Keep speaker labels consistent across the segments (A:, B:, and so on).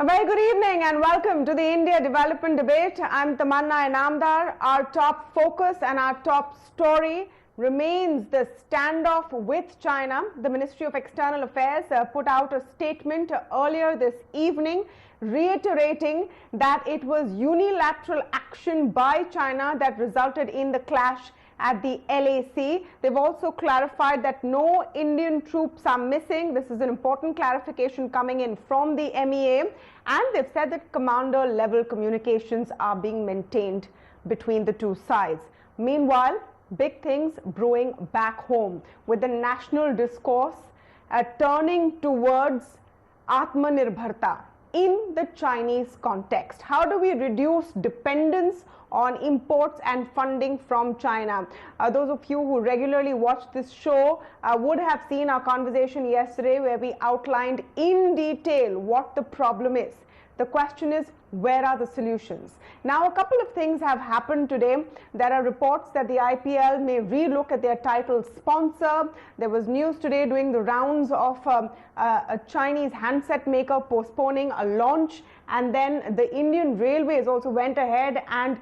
A: A very good evening and welcome to the India Development Debate. I'm Tamanna Inamdar. Our top focus and our top story remains the standoff with China. The Ministry of External Affairs put out a statement earlier this evening reiterating that it was unilateral action by China that resulted in the clash at the LAC. They've also clarified that no Indian troops are missing. This is an important clarification coming in from the MEA. And they've said that commander level communications are being maintained between the two sides. Meanwhile, big things brewing back home with the national discourse turning towards Atmanirbharta in the Chinese context. How do we reduce dependence on imports and funding from China? Those of you who regularly watch this show would have seen our conversation yesterday where we outlined in detail what the problem is. The question is, where are the solutions? Now, a couple of things have happened today. There are reports that the IPL may relook at their title sponsor. There was news today doing the rounds of a Chinese handset maker postponing a launch. And then the Indian Railways also went ahead and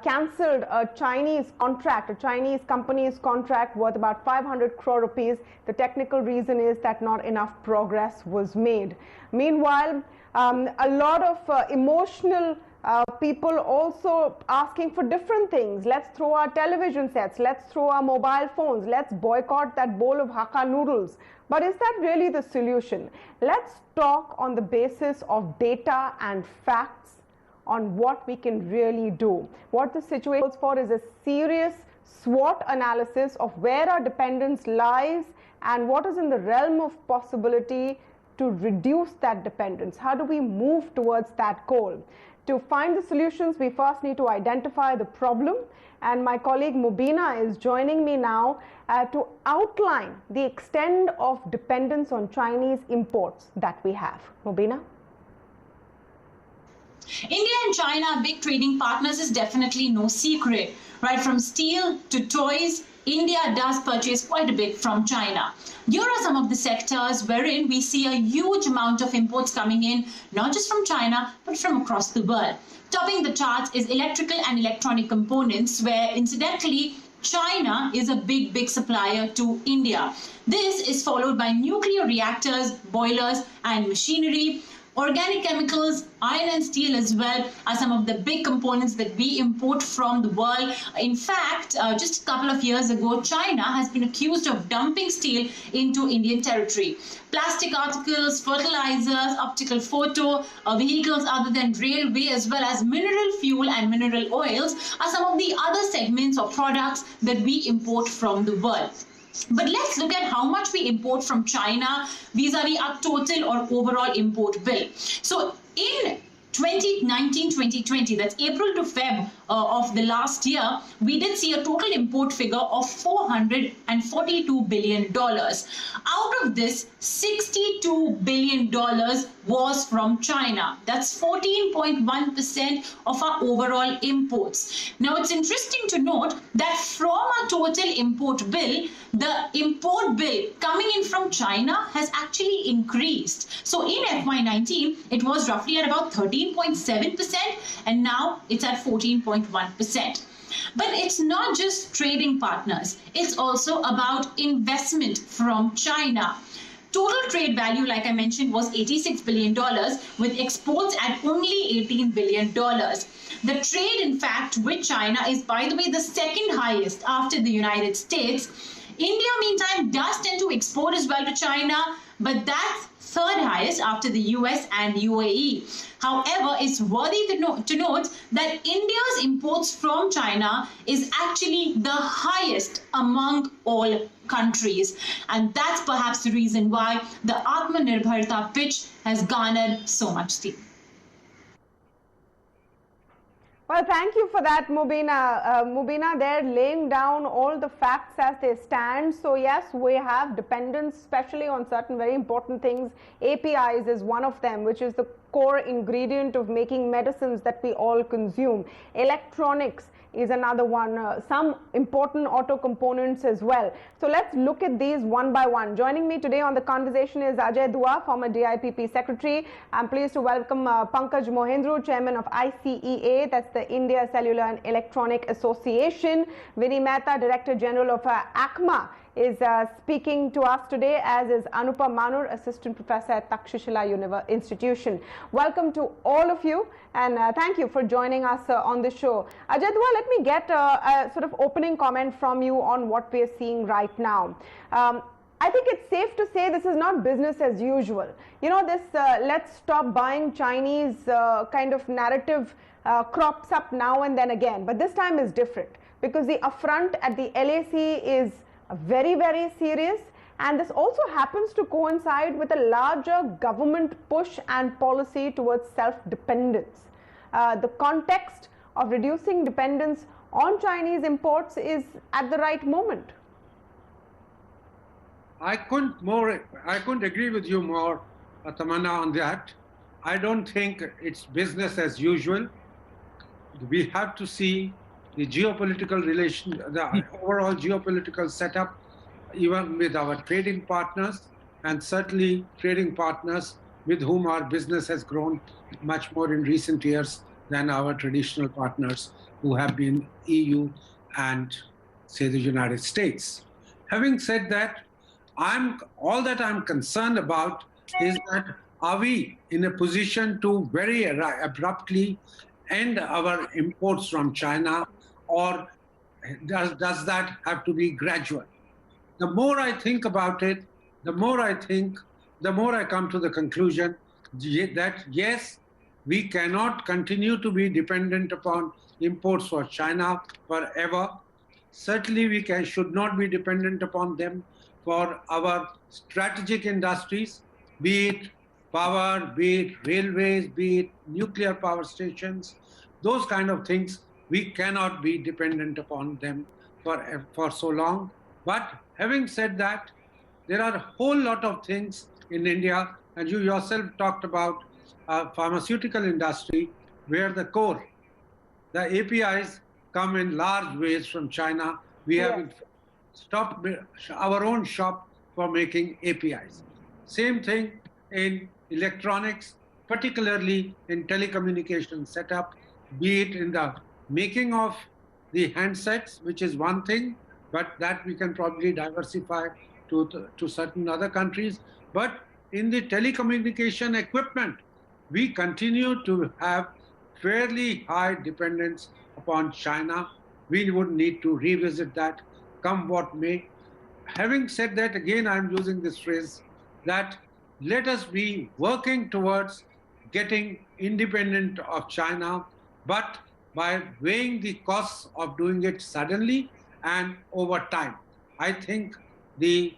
A: cancelled a Chinese contract, a Chinese company's contract worth about 500 crore rupees. The technical reason is that not enough progress was made. Meanwhile, a lot of emotional people also asking for different things. Let's throw our television sets, let's throw our mobile phones, let's boycott that bowl of Hakka noodles. But is that really the solution? Let's talk on the basis of data and facts on what we can really do. What the situation calls for is a serious SWOT analysis of where our dependence lies and what is in the realm of possibility to reduce that dependence. How do we move towards that goal? To find the solutions, we first need to identify the problem. And my colleague Mubina is joining me now to outline the extent of dependence on Chinese imports that we have. Mubina?
B: India and China, big trading partners, is definitely no secret. Right from steel to toys, India does purchase quite a bit from China. Here are some of the sectors wherein we see a huge amount of imports coming in, not just from China, but from across the world. Topping the charts is electrical and electronic components, where incidentally, China is a big supplier to India. This is followed by nuclear reactors, boilers, and machinery. Organic chemicals, iron and steel as well are some of the big components that we import from the world. In fact, just a couple of years ago, China has been accused of dumping steel into Indian territory. Plastic articles, fertilizers, optical photo, vehicles other than railway, as well as mineral fuel and mineral oils are some of the other segments or products that we import from the world. But let's look at how much we import from China vis-a-vis our total or overall import bill. So in 2019-2020, that's April to Feb of the last year, we did see a total import figure of $442 billion. Out of this, $62 billion was from China. That's 14.1% of our overall imports. Now, it's interesting to note that from our total import bill, the import bill coming in from China has actually increased. So in FY19, it was roughly at about 13.7%, and now it's at 14.1%. But it's not just trading partners, it's also about investment from China. Total trade value, like I mentioned, was $86 billion, with exports at only $18 billion. The trade, in fact, with China is, by the way, the second highest after the United States. India, meantime, does tend to export as well to China, but that's third highest after the US and UAE. However, it's worthy to note that India's imports from China is actually the highest among all countries. And that's perhaps the reason why the Atmanirbharta pitch has garnered so much steam.
A: Well, thank you for that, Mubina. Mubina, they're laying down all the facts as they stand. So yes, we have dependence, especially on certain very important things. APIs is one of them, which is the core ingredient of making medicines that we all consume. Electronics is another one, some important auto components as well. So let's look at these one by one. Joining me today on the conversation is Ajay Dua, former DIPP secretary. I'm pleased to welcome Pankaj Mohindroo, chairman of ICEA, that's the India Cellular and Electronic Association. Vinny Mehta, director general of ACMA, is speaking to us today, as is Anupa Manur, assistant professor at Takshashila Institution. Welcome to all of you, and thank you for joining us on the show. Ajay Dua, let me get a sort of opening comment from you on what we are seeing right now. I think it's safe to say this is not business as usual. You know, this let's stop buying Chinese kind of narrative crops up now and then again, but this time is different because the affront at the LAC is very, very serious, and this also happens to coincide with a larger government push and policy towards self-dependence. The context of reducing dependence on Chinese imports is at the right moment.
C: I couldn't agree with you more, Tamanna, on that. I don't think it's business as usual. We have to see the geopolitical relation, the overall geopolitical setup, even with our trading partners, and certainly trading partners with whom our business has grown much more in recent years than our traditional partners who have been EU and, say, the United States. Having said that, all that I'm concerned about is that are we in a position to very abruptly end our imports from China, or does that have to be gradual? The more I think about it, the more I come to the conclusion that yes, we cannot continue to be dependent upon imports for China forever. Certainly we should not be dependent upon them for our strategic industries, be it power, be it railways, be it nuclear power stations, those kind of things. We cannot be dependent upon them for so long. But having said that, there are a whole lot of things in India, and you yourself talked about pharmaceutical industry, where the core, the APIs come in large ways from China. We have stopped our own shop for making APIs. Same thing in electronics, particularly in telecommunication setup, be it in the making of the handsets, which is one thing, but that we can probably diversify to certain other countries. But in the telecommunication equipment, we continue to have fairly high dependence upon China. We would need to revisit that, come what may. Having said that, again, I'm using this phrase that let us be working towards getting independent of China, but by weighing the costs of doing it suddenly and over time. I think the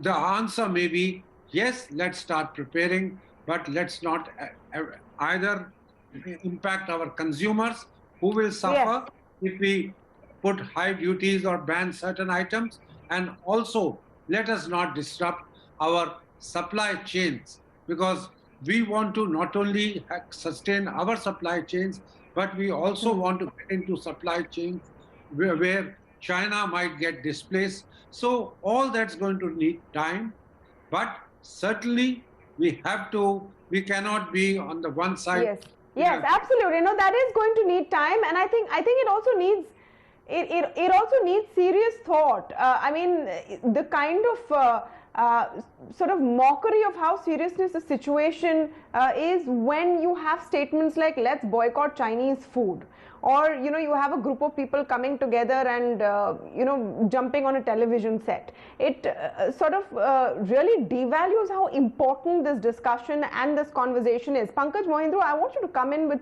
C: the answer may be yes, let's start preparing, but let's not either impact our consumers, who will suffer if we put high duties or ban certain items, and also let us not disrupt our supply chains, because we want to not only sustain our supply chains, but we also want to get into supply chains where China might get displaced. So all that's going to need time, but certainly we cannot be on the one side.
A: Yes, absolutely. No, that is going to need time, and I think it also needs it also needs serious thought. I mean, the kind of sort of mockery of how serious the situation is when you have statements like "let's boycott Chinese food," or you have a group of people coming together and jumping on a television set. It sort of really devalues how important this discussion and this conversation is. Pankaj Mohindroo, I want you to come in with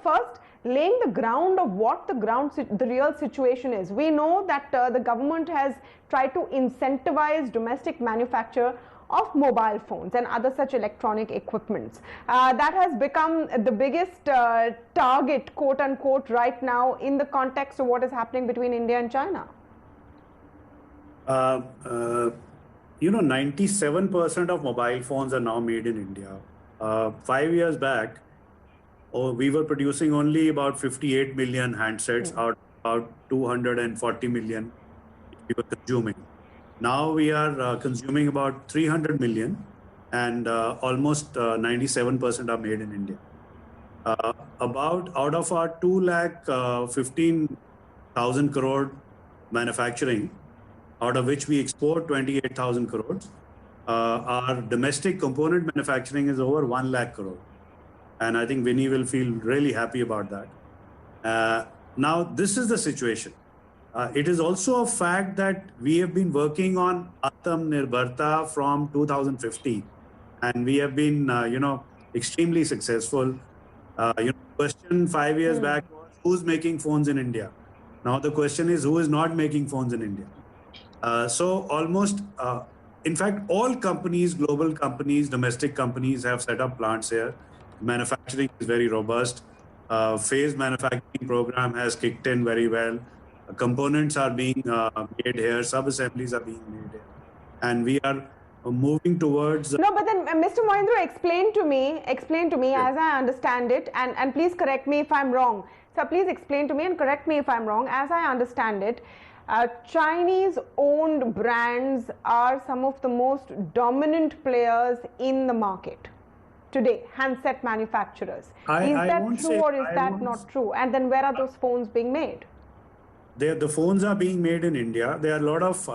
A: first laying the ground of what the real situation is. We know that the government has tried to incentivize domestic manufacture of mobile phones and other such electronic equipments. That has become the biggest target, quote unquote, right now in the context of what is happening between India and China.
D: 97% of mobile phones are now made in India. 5 years back, we were producing only about 58 million handsets out of about 240 million we were consuming. Now we are consuming about 300 million, and almost 97% are made in India. About out of our 2,15,000 crore manufacturing, out of which we export 28,000 crores, our domestic component manufacturing is over 1 lakh crore. And I think Vinny will feel really happy about that. Now, this is the situation. It is also a fact that we have been working on Atam Nirbharta from 2015, and we have been, extremely successful. Question 5 years back was who's making phones in India? Now the question is who is not making phones in India? So almost, in fact, all companies, global companies, domestic companies have set up plants here. Manufacturing is very robust. Phased manufacturing program has kicked in very well. Components are being made here, sub-assemblies are being made here. And we are moving towards...
A: No, but then Mr. Mohindroo, explain to me as I understand it, and please correct me if I'm wrong. So please explain to me and correct me if I'm wrong. As I understand it, Chinese-owned brands are some of the most dominant players in the market today, handset manufacturers. Is that true or is that not true? And then where are those phones being made?
D: The phones are being made in India. There are a lot of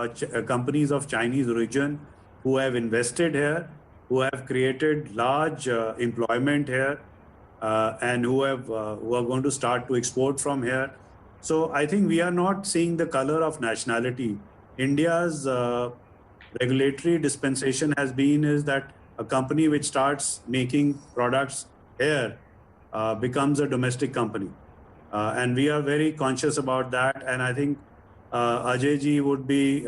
D: companies of Chinese origin who have invested here, who have created large employment here, and who are going to start to export from here. So I think we are not seeing the color of nationality. India's regulatory dispensation has been is that a company which starts making products here becomes a domestic company. And we are very conscious about that. And I think Ajay ji would be,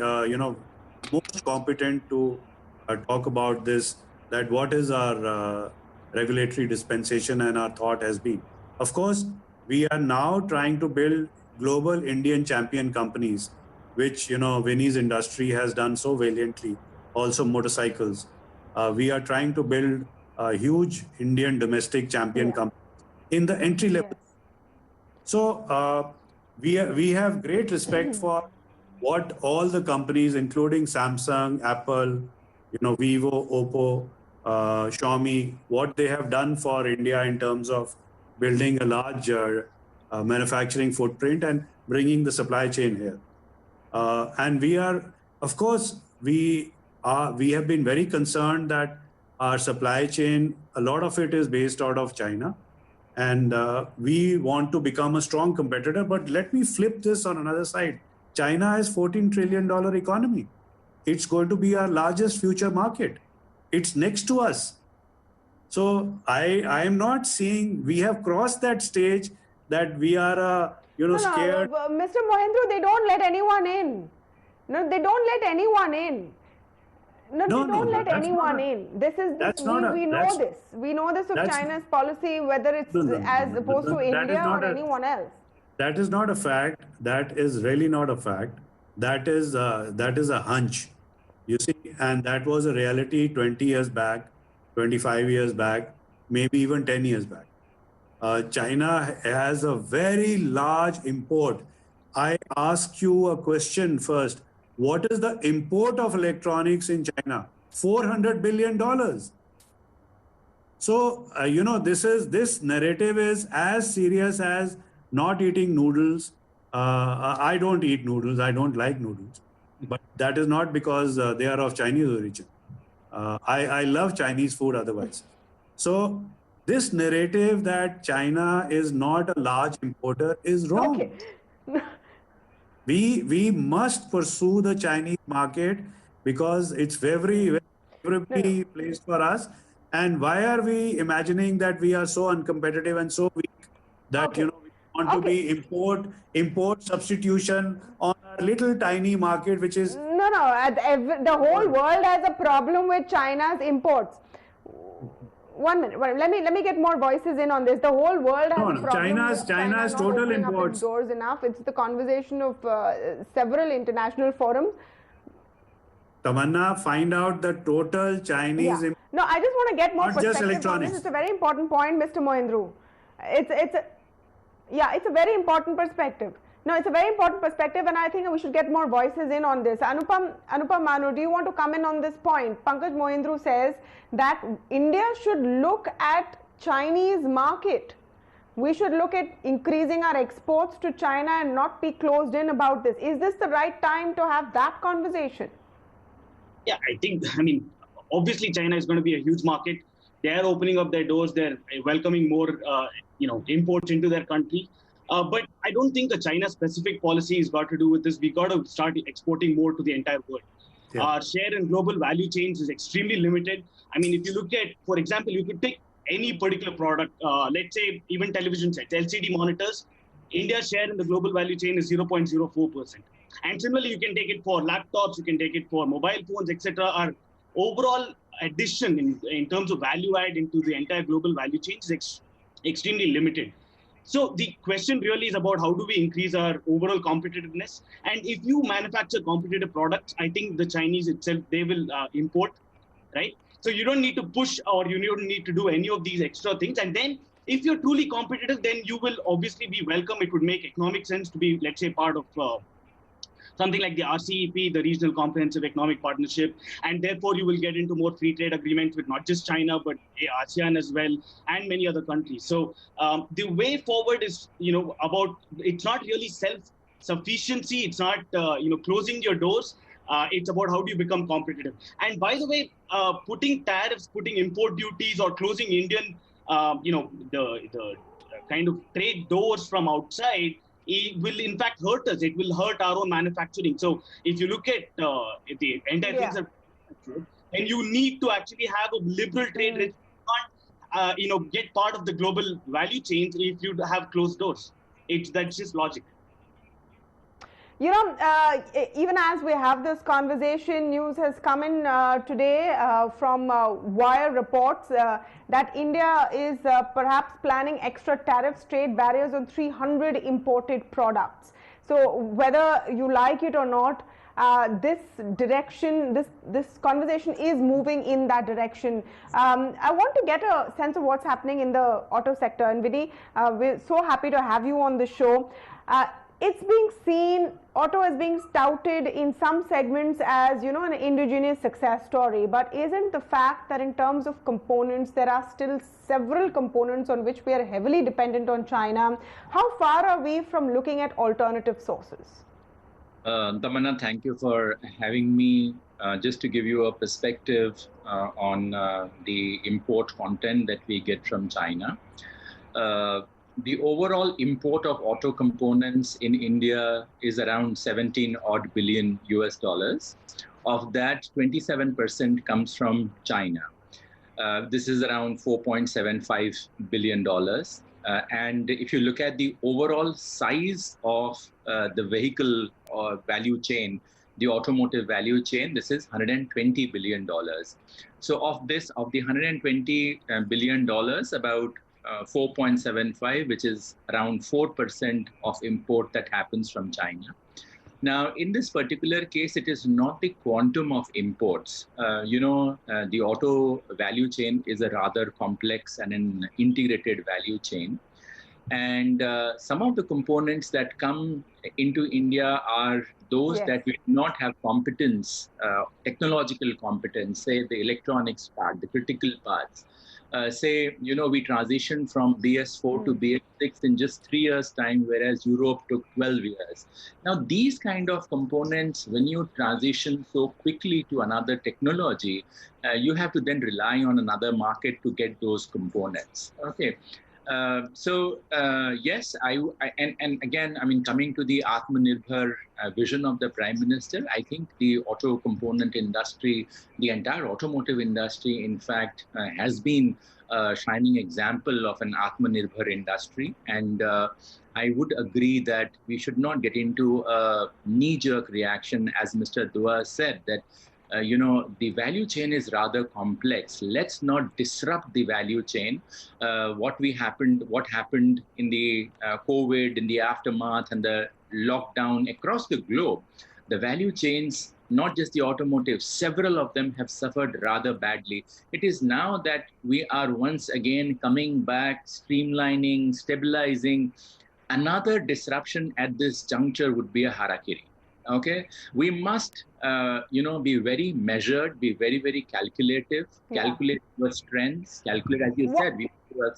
D: most competent to talk about this, that what is our regulatory dispensation and our thought has been. Of course, we are now trying to build global Indian champion companies, which, Vinny's industry has done so valiantly, also motorcycles. We are trying to build a huge Indian domestic champion company in the entry level.
A: Yes.
D: So we have great respect for what all the companies, including Samsung, Apple, Vivo, Oppo, Xiaomi, what they have done for India in terms of building a large manufacturing footprint and bringing the supply chain here. And we are, of course, we have been very concerned that our supply chain, a lot of it is based out of China. And we want to become a strong competitor. But let me flip this on another side. China has $14 trillion economy. It's going to be our largest future market. It's next to us. So I am not seeing, we have crossed that stage that we are, scared.
A: No, Mr. Mohindroo, they don't let anyone in. No, they don't let anyone in. No, they don't let anyone in. We know this. We know this of China's policy, whether it's as opposed to India or anyone else.
D: That is not a fact. That is really not a fact. That is a hunch. You see, and that was a reality 20 years back, 25 years back, maybe even 10 years back. China has a very large import. I ask you a question first. What is the import of electronics in China? $400 billion. So, this narrative is as serious as not eating noodles. I don't eat noodles. I don't like noodles. But that is not because they are of Chinese origin. I love Chinese food otherwise. So, this narrative that China is not a large importer is wrong.
A: Okay.
D: We must pursue the Chinese market because it's very favorably placed for us. And why are we imagining that we are so uncompetitive and so weak that we want to be import substitution on a little tiny market which is...
A: No, no. The whole world has a problem with China's imports. 1 minute. Let me get more voices in on this. The whole world has a problem with China not
D: total
A: opening up
D: imports.
A: its doors enough. It's the conversation of several international forums.
D: Tamanna, find out the total Chinese
A: Yeah. No, I just want to get more
D: Not just
A: perspective on this.
D: electronics.
A: It's a very important point, Mr. Mohindroo. It's a very important perspective. No, it's a very important perspective, and I think we should get more voices in on this. Anupam Manu, do you want to come in on this point? Pankaj Mohindroo says that India should look at Chinese market. We should look at increasing our exports to China and not be closed in about this. Is this the right time to have that conversation?
E: Yeah, I mean, obviously China is going to be a huge market. They are opening up their doors. They're welcoming more, imports into their country. But I don't think a China-specific policy has got to do with this. We got to start exporting more to the entire world.
D: Yeah.
E: Our share in global value chains is extremely limited. I mean, if you look at, for example, you could take any particular product, let's say even television sets, LCD monitors, India's share in the global value chain is 0.04%. And similarly, you can take it for laptops, you can take it for mobile phones, etc. Our overall addition in terms of value add into the entire global value chain is extremely limited. So the question really is about how do we increase our overall competitiveness? And if you manufacture competitive products, I think the Chinese itself, they will import, right? So you don't need to push or you don't need to do any of these extra things. And then if you're truly competitive, then you will obviously be welcome. It would make economic sense to be, let's say, part of something like the RCEP, the Regional Comprehensive Economic Partnership, and therefore you will get into more free trade agreements with not just China, but ASEAN as well, and many other countries. So the way forward is, about, it's not really self-sufficiency, it's not, closing your doors, it's about how do you become competitive. And by the way, putting tariffs, putting import duties, or closing Indian, the kind of trade doors from outside, it will in fact hurt us. It will hurt our own manufacturing. So if you look at the entire things that, then you need to actually have a liberal trade rate, not get part of the global value chains if you have closed doors. That's just logic.
A: Even as we have this conversation, news has come in today from Wire reports that India is perhaps planning extra tariffs, trade barriers on 300 imported products. So whether you like it or not, this direction, this conversation is moving in that direction. I want to get a sense of what's happening in the auto sector. And Vinny, we're so happy to have you on the show. It's being seen, auto is being touted in some segments as, an indigenous success story. But isn't the fact that in terms of components, there are still several components on which we are heavily dependent on China? How far are we from looking at alternative sources?
F: Tamanna, thank you for having me. Just to give you a perspective on the import content that we get from China. The overall import of auto components in India is around 17 odd billion US dollars. Of that, 27% comes from China. This is around $4.75 billion. And if you look at the overall size of the vehicle or value chain, the automotive value chain, this is $120 billion. So of the $120 billion, about 4.75, which is around 4% of import that happens from China. Now, in this particular case, it is not the quantum of imports. The auto value chain is a rather complex and an integrated value chain. And some of the components that come into India are those that we do not have competence, technological competence, say the electronics part, the critical parts. We transitioned from BS4 to BS6 in just 3 years' time, whereas Europe took 12 years. Now, these kind of components, when you transition so quickly to another technology, you have to then rely on another market to get those components. Okay. Yes, and again, I mean, coming to the Atmanirbhar vision of the Prime Minister, I think the auto component industry, the entire automotive industry, in fact, has been a shining example of an Atmanirbhar industry. And I would agree that we should not get into a knee-jerk reaction, as Mr. Dua said, that the value chain is rather complex. Let's not disrupt the value chain. What happened in the COVID, in the aftermath, and the lockdown across the globe, the value chains, not just the automotive, several of them have suffered rather badly. It is now that we are once again coming back, streamlining, stabilizing. Another disruption at this juncture would be a harakiri. Okay, we must, be very measured, be very, very calculative, calculate our strengths, calculate, as you said, we do a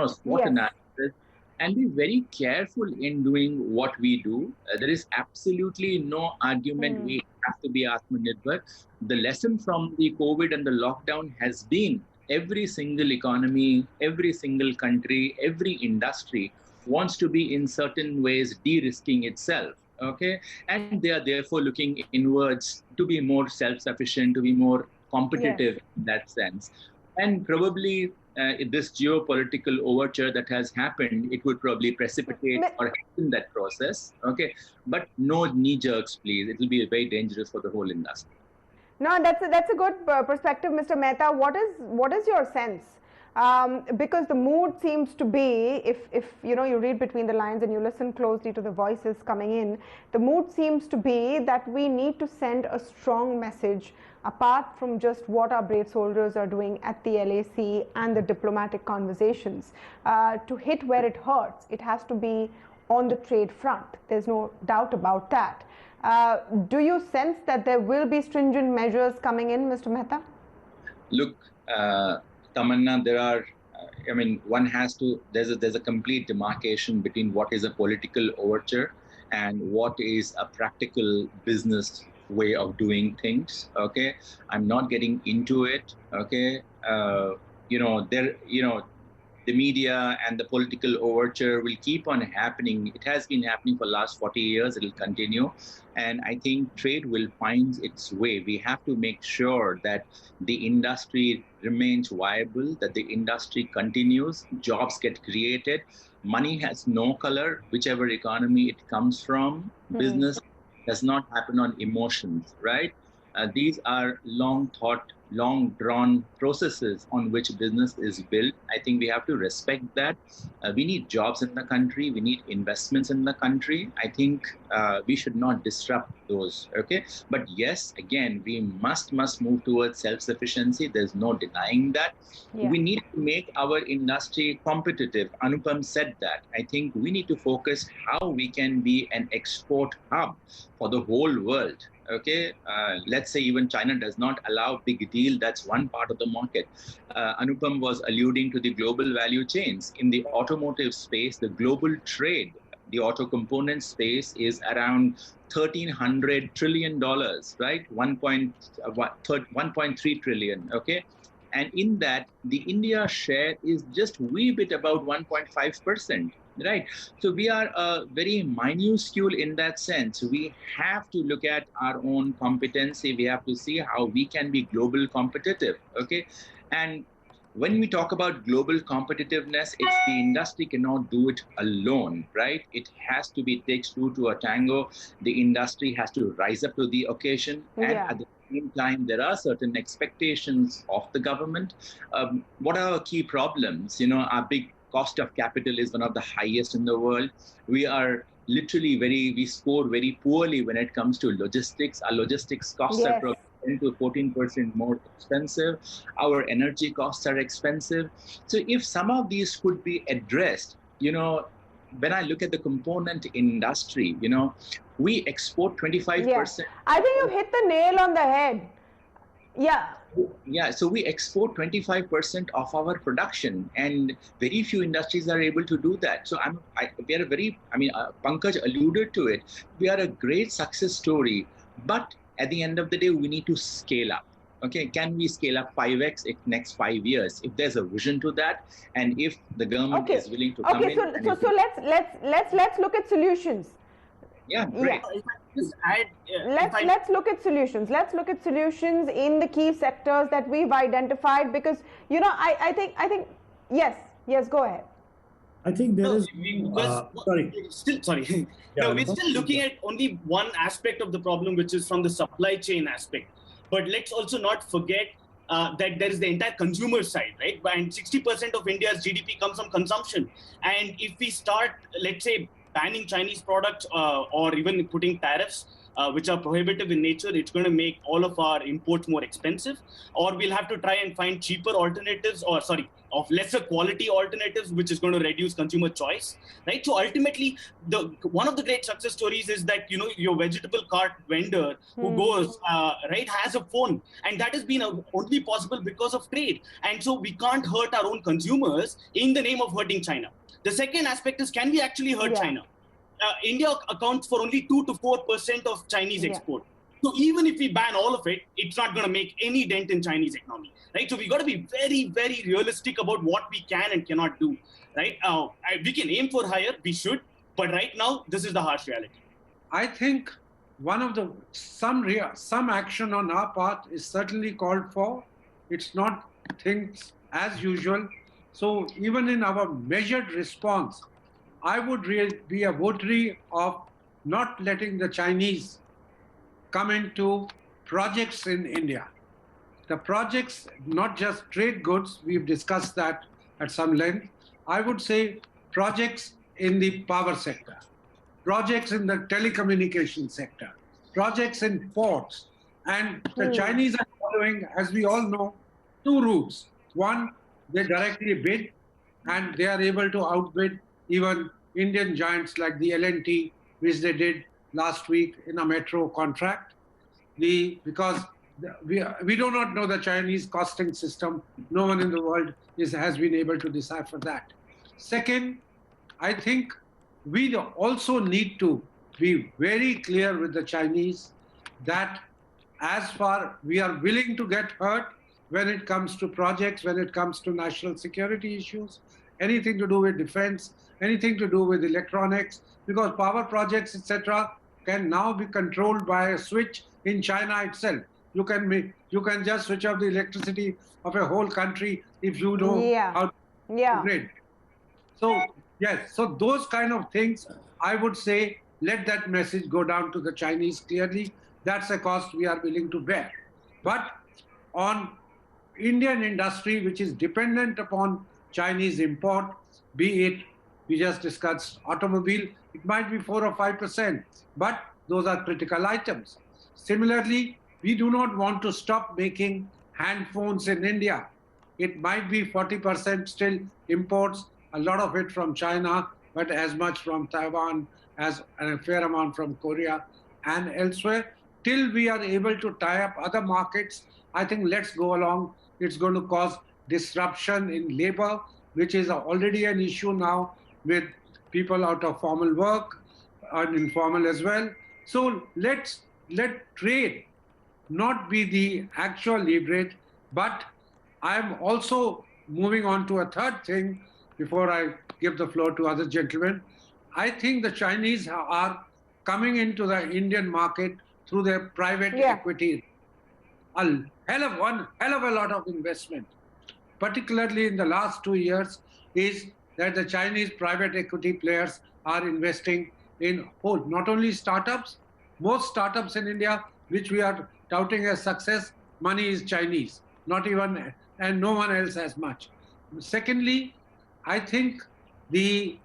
F: SWOT analysis, and be very careful in doing what we do. There is absolutely no argument we have to be Atmanirbhar. The lesson from the COVID and the lockdown has been every single economy, every single country, every industry wants to be in certain ways de-risking itself. Okay, and they are therefore looking inwards to be more self-sufficient, to be more competitive in that sense. And probably this geopolitical overture that has happened, it would probably precipitate or hasten that process. Okay, but no knee jerks, please. It will be very dangerous for the whole industry.
A: No, that's a good perspective, Mr. Mehta. What is your sense? Because the mood seems to be, if you read between the lines and you listen closely to the voices coming in, the mood seems to be that we need to send a strong message apart from just what our brave soldiers are doing at the LAC and the diplomatic conversations. To hit where it hurts, it has to be on the trade front. There's no doubt about that. Do you sense that there will be stringent measures coming in, Mr. Mehta?
F: Look, Tamanna, there are, one has to, there's a complete demarcation between what is a political overture and what is a practical business way of doing things. Okay, I'm not getting into it. Okay, the media and the political overture will keep on happening. It has been happening for the last 40 years. It will continue. And I think trade will find its way. We have to make sure that the industry remains viable, that the industry continues, jobs get created. Money has no color, whichever economy it comes from. Business does not happen on emotions, right? These are long thought, long drawn processes on which business is built. I think we have to respect that. We need jobs in the country. We need investments in the country. I think we should not disrupt those. Okay. But yes, again, we must move towards self-sufficiency. There's no denying that. Yeah. We need to make our industry competitive. Anupam said that. I think we need to focus how we can be an export hub for the whole world. Okay, let's say even China does not allow big deal. That's one part of the market. Anupam was alluding to the global value chains. In the automotive space, the global trade, the auto component space is around $1,300 trillion, right? 1.3 trillion, okay? And in that, the India share is just wee bit about 1.5%. Right. So we are very minuscule in that sense. We have to look at our own competency. We have to see how we can be global competitive. Okay. And when we talk about global competitiveness, it's the industry cannot do it alone, right? It has to be takes two to a tango. The industry has to rise up to the occasion. And at the same time, there are certain expectations of the government. What are our key problems? Our big cost of capital is one of the highest in the world. We are literally we score very poorly when it comes to logistics. Our logistics costs are probably 10 to 14% more expensive. Our energy costs are expensive. So if some of these could be addressed, when I look at the component industry, we export 25%.
A: Yeah. I think you've hit the nail on the head.
F: Yeah, so we export 25% of our production, and very few industries are able to do that. So Pankaj alluded to it. We are a great success story, but at the end of the day, we need to scale up. Okay, can we scale up 5x in next 5 years? If there's a vision to that, and if the government is willing to come in.
A: So let's look at solutions.
F: Yeah, great.
A: Yeah.
E: If I just add,
A: Let's look at solutions. Let's look at solutions in the key sectors that we've identified, because I think yes, go ahead.
D: I think there is.
E: sorry. No, we're still looking at only one aspect of the problem, which is from the supply chain aspect. But let's also not forget that there is the entire consumer side, right? And 60% of India's GDP comes from consumption. And if we start, let's say, banning Chinese products or even putting tariffs, which are prohibitive in nature, it's going to make all of our imports more expensive, or we'll have to try and find cheaper alternatives, of lesser quality alternatives, which is going to reduce consumer choice, right? So ultimately, one of the great success stories is that, your vegetable cart vendor who goes, has a phone, and that has been only possible because of trade. And so we can't hurt our own consumers in the name of hurting China. The second aspect is, can we actually hurt China? India accounts for only 2 to 4% of Chinese export. So even if we ban all of it, it's not going to make any dent in Chinese economy, right? So we got to be very, very realistic about what we can and cannot do, right? We can aim for higher, we should, but right now, this is the harsh reality.
C: I think some action on our part is certainly called for. It's not things as usual. So even in our measured response, I would be a votary of not letting the Chinese come into projects in India. The projects, not just trade goods, we've discussed that at some length. I would say projects in the power sector, projects in the telecommunication sector, projects in ports. And the Chinese are following, as we all know, two routes. One, they directly bid, and they are able to outbid even Indian giants like the L&T, which they did last week in a metro contract. Because we do not know the Chinese costing system. No one in the world has been able to decipher that. Second, I think we also need to be very clear with the Chinese that as far we are willing to get hurt when it comes to projects, when it comes to national security issues, anything to do with defense, anything to do with electronics, because power projects, etc., can now be controlled by a switch in China itself. You can just switch off the electricity of a whole country if you know how to grid. So yes, so those kind of things, I would say, let that message go down to the Chinese clearly. That's a cost we are willing to bear. But on Indian industry, which is dependent upon Chinese import, be it, we just discussed automobile, it might be 4 or 5%, but those are critical items. Similarly, we do not want to stop making hand phones in India. It might be 40% still imports, a lot of it from China, but as much from Taiwan as a fair amount from Korea and elsewhere. Till we are able to tie up other markets, I think let's go along. It's going to cause disruption in labor, which is already an issue now with people out of formal work and informal as well. So let trade not be the actual leverage, but I'm also moving on to a third thing before I give the floor to other gentlemen. I think the Chinese are coming into the Indian market through their private equity. A hell of a lot of investment, particularly in the last 2 years, is that the Chinese private equity players are investing in not only startups, most startups in India, which we are touting as success, money is Chinese, not even, and no one else has much. Secondly, I think the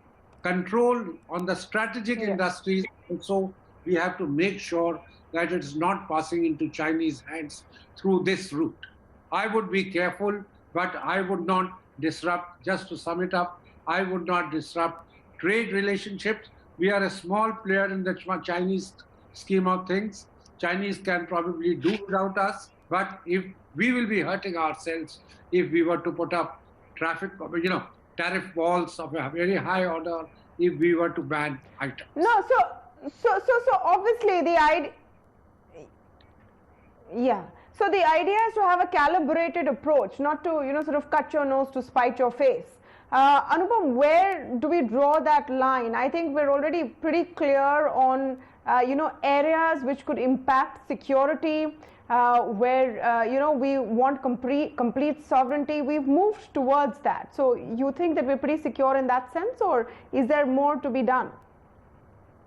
C: control on the strategic industries also, we have to make sure that it's not passing into Chinese hands through this route. I would be careful, but I would not disrupt, just to sum it up, I would not disrupt trade relationships. We are a small player in the Chinese scheme of things. Chinese can probably do without us, but if we will be hurting ourselves if we were to put up tariff walls of a very high order if we were to ban items.
A: No, so obviously the idea, So the idea is to have a calibrated approach, not to, sort of cut your nose to spite your face. Anupam, where do we draw that line? I think we're already pretty clear on, areas which could impact security, where, we want complete sovereignty. We've moved towards that. So you think that we're pretty secure in that sense, or is there more to be done?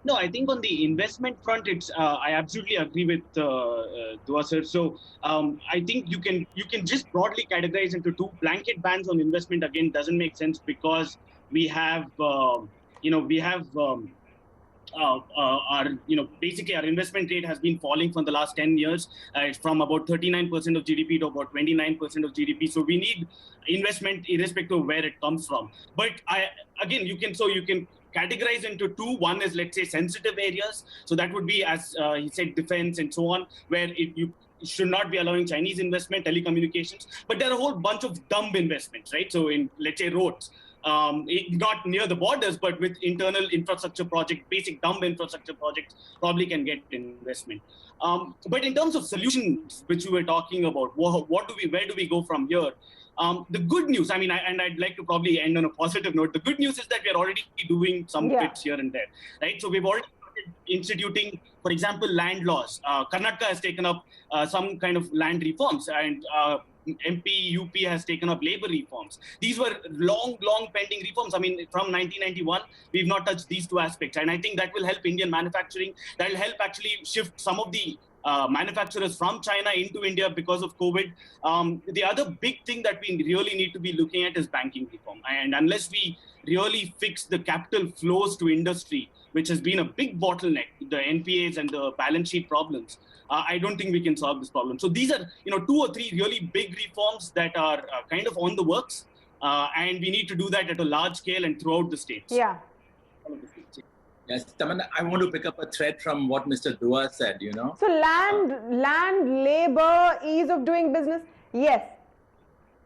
E: No, I think on the investment front, I absolutely agree with Dua sir. So I think you can just broadly categorize into two. Blanket bans on investment again doesn't make sense because we have basically our investment rate has been falling for the last 10 years. It's from about 39% of GDP to about 29% of GDP. So we need investment irrespective of where it comes from. But you can categorize into two. One is, let's say, sensitive areas. So that would be, as he said, defense and so on, where you should not be allowing Chinese investment, telecommunications. But there are a whole bunch of dumb investments, right? So in, let's say, roads. Not near the borders, but with internal infrastructure projects, basic dumb infrastructure projects, probably can get investment. But in terms of solutions, which we were talking about, where do we go from here? The good news, I'd like to probably end on a positive note. The good news is that we're already doing some bits here and there, right? So we've already started instituting, for example, land laws. Karnataka has taken up some kind of land reforms, and MP, UP has taken up labor reforms. These were long pending reforms. From 1991, we've not touched these two aspects. And I think that will help Indian manufacturing. That will help actually shift some of the manufacturers from China into India because of COVID. The other big thing that we really need to be looking at is banking reform. And unless we really fix the capital flows to industry, which has been a big bottleneck, the NPAs and the balance sheet problems, I don't think we can solve this problem. So these are, 2 or 3 really big reforms that are kind of on the works, and we need to do that at a large scale and throughout the states.
A: Yeah.
F: Yes, Tamanna, I want to pick up a thread from what Mr. Dua said,
A: So land, labor, ease of doing business. Yes,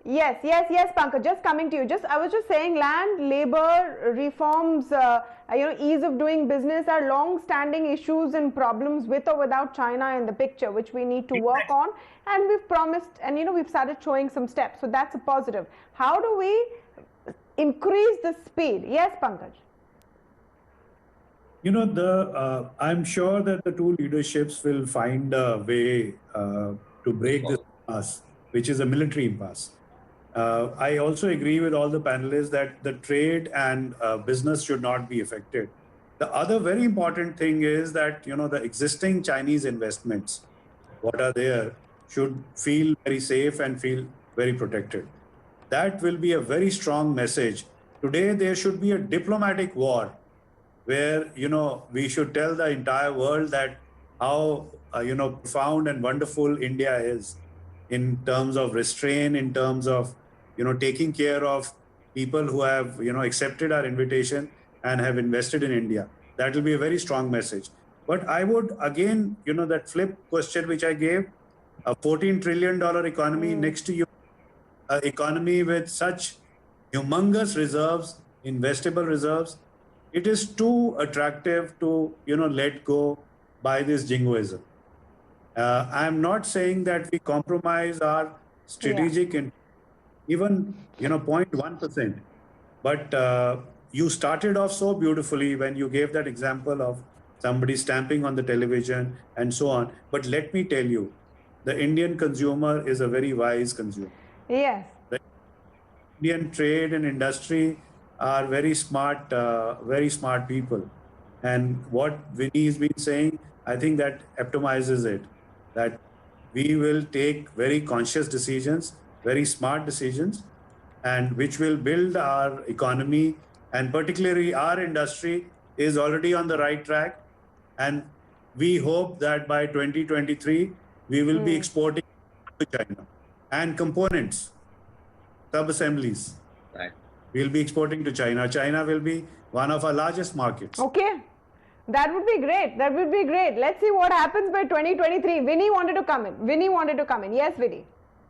A: Pankaj, just coming to you. I was just saying land, labor, reforms, ease of doing business are long-standing issues and problems with or without China in the picture, which we need to work on. And we've promised, and we've started showing some steps. So that's a positive. How do we increase the speed? Yes, Pankaj.
D: I'm sure that the two leaderships will find a way to break this impasse, which is a military impasse. I also agree with all the panelists that the trade and business should not be affected. The other very important thing is that, the existing Chinese investments, what are there, should feel very safe and feel very protected. That will be a very strong message. Today, there should be a diplomatic war where, we should tell the entire world that how, profound and wonderful India is in terms of restraint, in terms of, taking care of people who have, accepted our invitation and have invested in India. That will be a very strong message. But I would, again, that flip question which I gave, a $14 trillion economy next to you, an economy with such humongous reserves, investable reserves, it is too attractive to, let go by this jingoism. I'm not saying that we compromise our strategic even 0.1%. But you started off so beautifully when you gave that example of somebody stamping on the television and so on. But let me tell you, the Indian consumer is a very wise consumer.
A: Yes.
D: The Indian trade and industry are very smart people. And what Vinny has been saying, I think that epitomizes it, that we will take very conscious decisions, very smart decisions, and which will build our economy, and particularly our industry is already on the right track. And we hope that by 2023, we will be exporting to China and components, sub-assemblies.
F: Right.
D: We'll be exporting to China. China will be one of our largest markets.
A: Okay. That would be great. That would be great. Let's see what happens by 2023. Vinny wanted to come in. Yes, Vinny.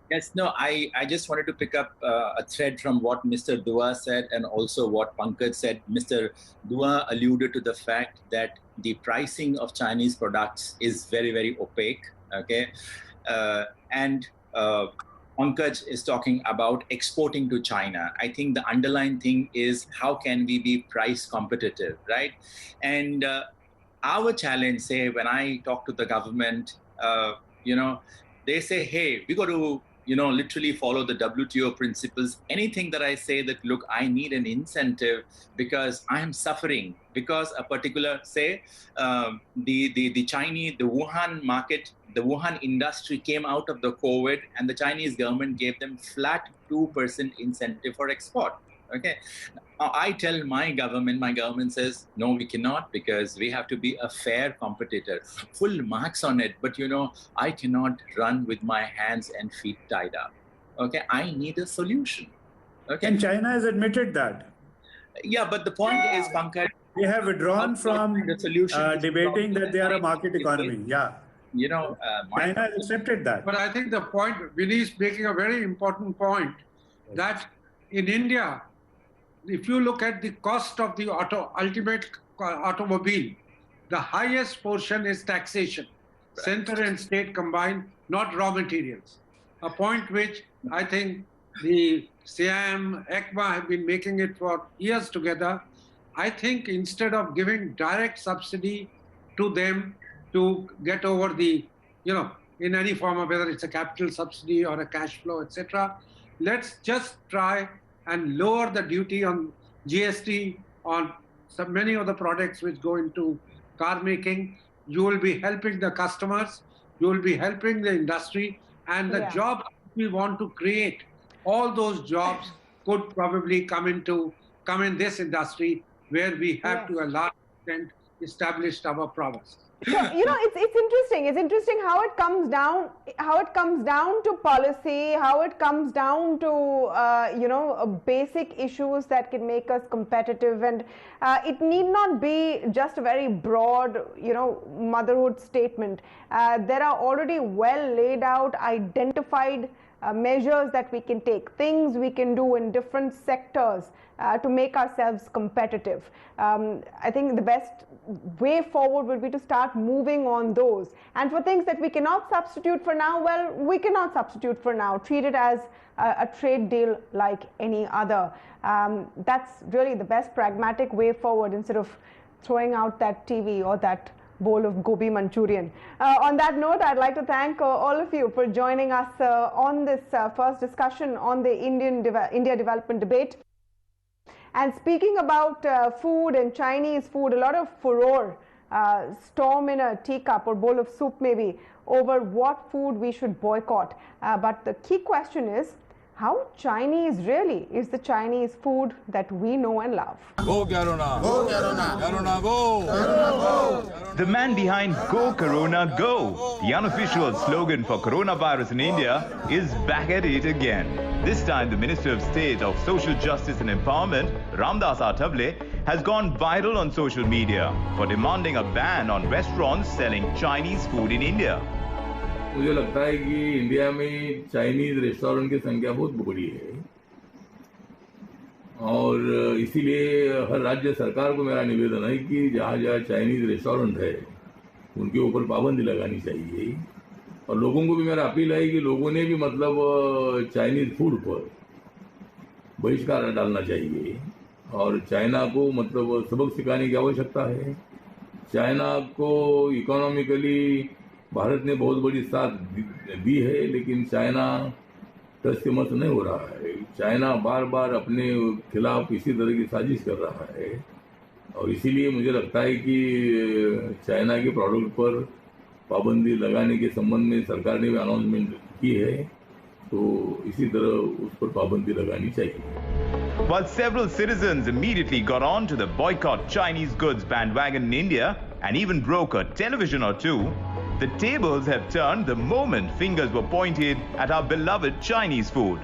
F: Yes, no, I just wanted to pick up a thread from what Mr. Dua said and also what Pankaj said. Mr. Dua alluded to the fact that the pricing of Chinese products is very, very opaque. Okay. and Pankaj is talking about exporting to China. I think the underlying thing is how can we be price competitive, right? And our challenge, say, when I talk to the government, they say, hey, we got to, literally follow the WTO principles. Anything that I say that, look, I need an incentive because I am suffering because a particular, say, the Chinese, the Wuhan market, the Wuhan industry came out of the COVID and the Chinese government gave them flat 2% incentive for export. Okay. I tell my government says, no, we cannot because we have to be a fair competitor. Full marks on it. But, I cannot run with my hands and feet tied up. Okay. I need a solution. Okay.
D: And China has admitted that.
F: Yeah. But the point is, Pankaj,
D: they have withdrawn from
F: the solution
D: debating that they are a market economy. Yeah.
F: China
D: has accepted that.
C: But I think the point, Vinny is making a very important point, that in India, if you look at the cost of the ultimate automobile, the highest portion is taxation, center and state combined, not raw materials. A point which I think the SIAM, ECMA have been making it for years together. I think instead of giving direct subsidy to them to get over the, in any form of whether it's a capital subsidy or a cash flow, etc., let's just try and lower the duty on GST on many of the products which go into car making. You will be helping the customers, you will be helping the industry, and the jobs we want to create, all those jobs could probably come in this industry where we have to a large extent established our prowess.
A: So, it's interesting. It's interesting how it comes down to policy, how it comes down to, basic issues that can make us competitive. And it need not be just a very broad, motherhood statement. There are already well laid out, identified measures that we can take, things we can do in different sectors to make ourselves competitive. I think the best way forward would be to start moving on those. And for things that we cannot substitute for now, well, we cannot substitute for now. Treat it as a trade deal like any other. That's really the best pragmatic way forward instead of throwing out that TV or that bowl of gobi Manchurian. On that note, I'd like to thank all of you for joining us on this first discussion on the India development debate. And speaking about food and Chinese food, a lot of furore, storm in a teacup or bowl of soup maybe, over what food we should boycott. But the key question is, how Chinese really is the Chinese food that we know and love?
G: Go Corona! Go Corona! Corona go! Corona go!
H: The man behind Go Corona Go, the unofficial slogan for coronavirus in India, is back at it again. This time, the Minister of State of Social Justice and Empowerment, Ramdas Athavale, has gone viral on social media for demanding a ban on restaurants selling Chinese food in India.
G: मुझे लगता है कि India में Chinese restaurant की संख्या बहुत बड़ी है और इसीलिए हर राज्य सरकार को मेरा निवेदन है कि जहाँ जहाँ चाइनीज रेस्टोरेंट है उनके ऊपर पाबंदी लगानी चाहिए और लोगों को भी मेरा अपील है कि लोगों ने भी मतलब चाइनीज फूड पर बहिष्कार डालना चाहिए और चाइना को मतलब सबक सिखाने की आवश्यकता है। चाइना को इकोनॉमिकली भारत ने बहुत बड़ी साथ दी है लेकिन चाइना टस के मत नहीं हो रहा है। चाइना बार बार अपने खिलाफ इसी तरह की साजिश कर रहा है और इसीलिए मुझे लगता है कि चाइना के प्रोडक्ट पर पाबंदी लगाने के संबंध में सरकार ने भी अनाउंसमेंट की है तो इसी तरह उस पर पाबंदी लगानी चाहिए।
H: While several citizens immediately got on to the boycott Chinese goods bandwagon in India and even broke a television or two, the tables have turned the moment fingers were pointed at our beloved Chinese food.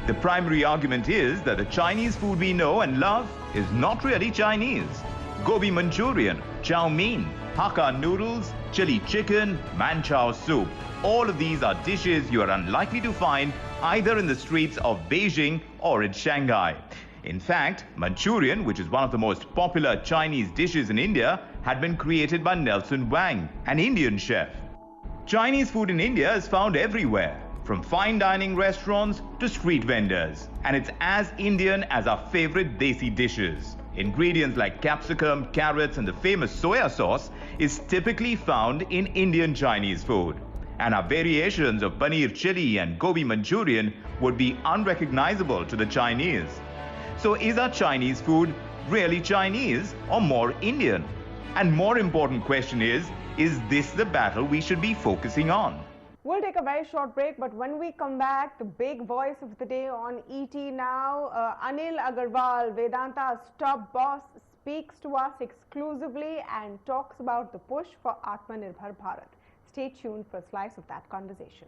H: The primary argument is that the Chinese food we know and love is not really Chinese. Gobi Manchurian, chow mein, Hakka noodles, chili chicken, manchow soup. All of these are dishes you are unlikely to find either in the streets of Beijing or in Shanghai. In fact, Manchurian, which is one of the most popular Chinese dishes in India, had been created by Nelson Wang, an Indian chef. Chinese food in India is found everywhere, from fine dining restaurants to street vendors. And it's as Indian as our favorite desi dishes. Ingredients like capsicum, carrots, and the famous soya sauce is typically found in Indian Chinese food. And our variations of paneer chili and gobi Manchurian would be unrecognizable to the Chinese. So is our Chinese food really Chinese or more Indian? And more important question is this the battle we should be focusing on?
A: We'll take a very short break, but when we come back, the big voice of the day on ET Now, Anil Agarwal, Vedanta's top boss, speaks to us exclusively and talks about the push for Atmanirbhar Bharat. Stay tuned for a slice of that conversation.